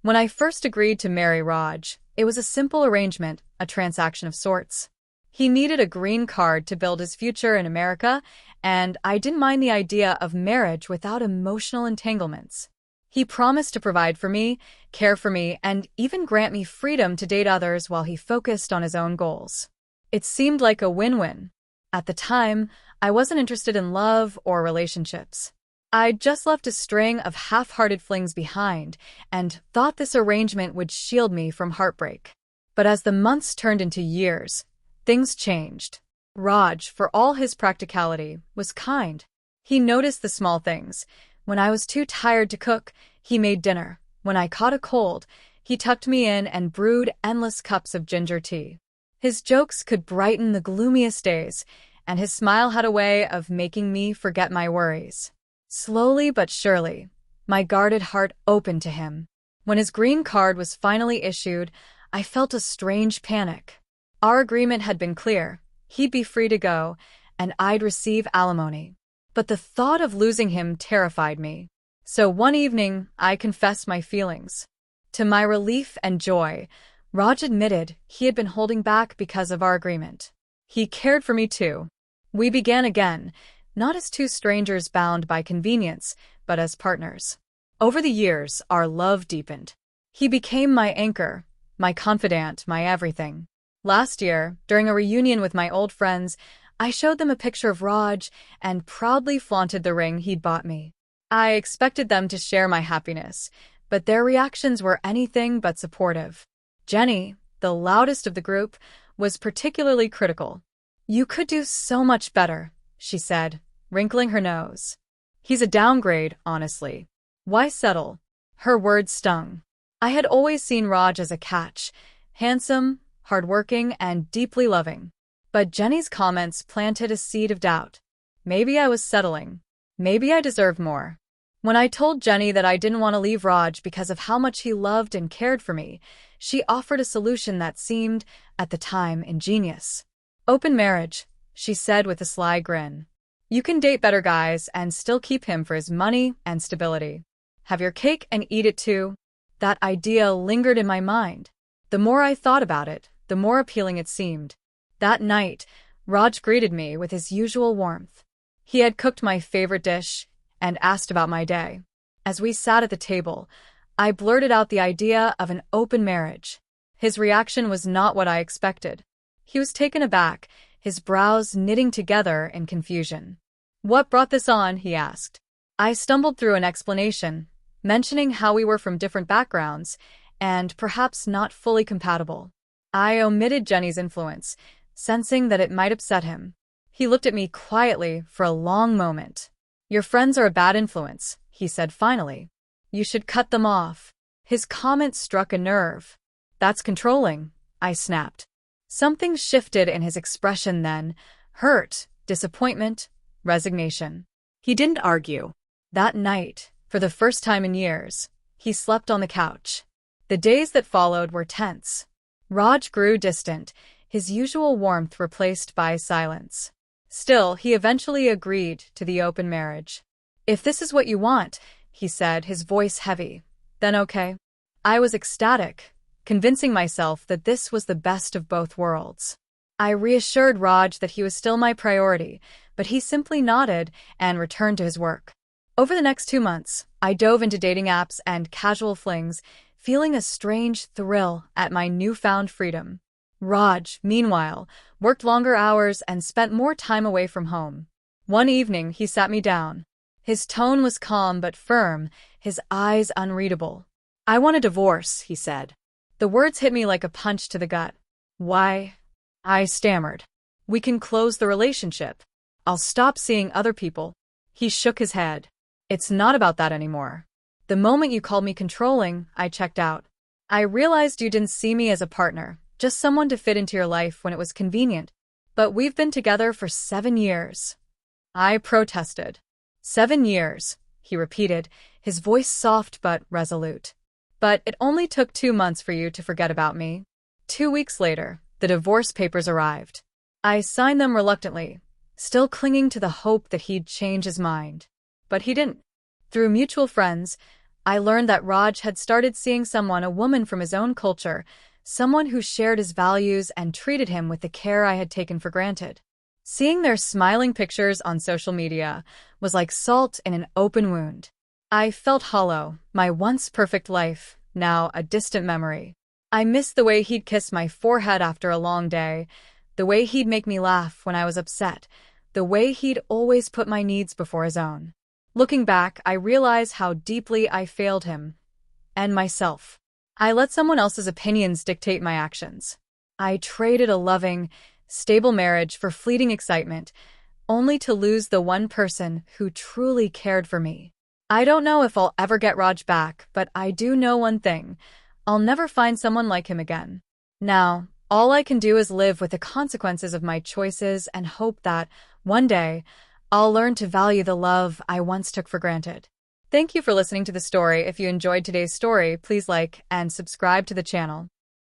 When I first agreed to marry Raj, it was a simple arrangement, a transaction of sorts. He needed a green card to build his future in America, and I didn't mind the idea of marriage without emotional entanglements. He promised to provide for me, care for me, and even grant me freedom to date others while he focused on his own goals. It seemed like a win-win. At the time, I wasn't interested in love or relationships. I'd just left a string of half-hearted flings behind and thought this arrangement would shield me from heartbreak. But as the months turned into years, things changed. Raj, for all his practicality, was kind. He noticed the small things. When I was too tired to cook, he made dinner. When I caught a cold, he tucked me in and brewed endless cups of ginger tea. His jokes could brighten the gloomiest days, and his smile had a way of making me forget my worries. Slowly but surely, my guarded heart opened to him. When his green card was finally issued, I felt a strange panic. Our agreement had been clear. He'd be free to go, and I'd receive alimony. But the thought of losing him terrified me. So one evening, I confessed my feelings. To my relief and joy, Raj admitted he had been holding back because of our agreement. He cared for me too. We began again, not as two strangers bound by convenience, but as partners. Over the years, our love deepened. He became my anchor, my confidant, my everything. Last year, during a reunion with my old friends, I showed them a picture of Raj and proudly flaunted the ring he'd bought me. I expected them to share my happiness, but their reactions were anything but supportive. Jenny, the loudest of the group, was particularly critical. "You could do so much better," she said, wrinkling her nose. "He's a downgrade, honestly. Why settle?" Her words stung. I had always seen Raj as a catch, handsome, hardworking, and deeply loving. But Jenny's comments planted a seed of doubt. Maybe I was settling. Maybe I deserved more. When I told Jenny that I didn't want to leave Raj because of how much he loved and cared for me, she offered a solution that seemed, at the time, ingenious. "Open marriage," she said with a sly grin. "You can date better guys and still keep him for his money and stability. Have your cake and eat it too." That idea lingered in my mind. The more I thought about it, the more appealing it seemed. That night, Raj greeted me with his usual warmth. He had cooked my favorite dish and asked about my day. As we sat at the table, I blurted out the idea of an open marriage. His reaction was not what I expected. He was taken aback, his brows knitting together in confusion. "What brought this on?" he asked. I stumbled through an explanation, mentioning how we were from different backgrounds and perhaps not fully compatible. I omitted Jenny's influence, sensing that it might upset him. He looked at me quietly for a long moment. "Your friends are a bad influence," he said finally. "You should cut them off." His comment struck a nerve. "That's controlling," I snapped. Something shifted in his expression then. Hurt, disappointment, resignation. He didn't argue. That night, for the first time in years, he slept on the couch. The days that followed were tense. Raj grew distant, his usual warmth replaced by silence. Still, he eventually agreed to the open marriage. "If this is what you want," he said, his voice heavy, "then okay." I was ecstatic, convincing myself that this was the best of both worlds. I reassured Raj that he was still my priority, but he simply nodded and returned to his work. Over the next 2 months, I dove into dating apps and casual flings, feeling a strange thrill at my newfound freedom. Raj, meanwhile, worked longer hours and spent more time away from home. One evening, he sat me down. His tone was calm but firm, his eyes unreadable. "I want a divorce," he said. The words hit me like a punch to the gut. "Why?" I stammered. "We can close the relationship. I'll stop seeing other people." He shook his head. "It's not about that anymore. The moment you called me controlling, I checked out. I realized you didn't see me as a partner, just someone to fit into your life when it was convenient. But we've been together for 7 years." I protested. "7 years," he repeated, his voice soft but resolute. "But it only took 2 months for you to forget about me." 2 weeks later, the divorce papers arrived. I signed them reluctantly, still clinging to the hope that he'd change his mind. But he didn't. Through mutual friends, I learned that Raj had started seeing a woman from his own culture, someone who shared his values and treated him with the care I had taken for granted. Seeing their smiling pictures on social media was like salt in an open wound. I felt hollow, my once perfect life, now a distant memory. I missed the way he'd kiss my forehead after a long day, the way he'd make me laugh when I was upset, the way he'd always put my needs before his own. Looking back, I realize how deeply I failed him and myself. I let someone else's opinions dictate my actions. I traded a loving, stable marriage for fleeting excitement, only to lose the one person who truly cared for me. I don't know if I'll ever get Raj back, but I do know one thing. I'll never find someone like him again. Now, all I can do is live with the consequences of my choices and hope that, one day, I'll learn to value the love I once took for granted. Thank you for listening to the story. If you enjoyed today's story, please like and subscribe to the channel.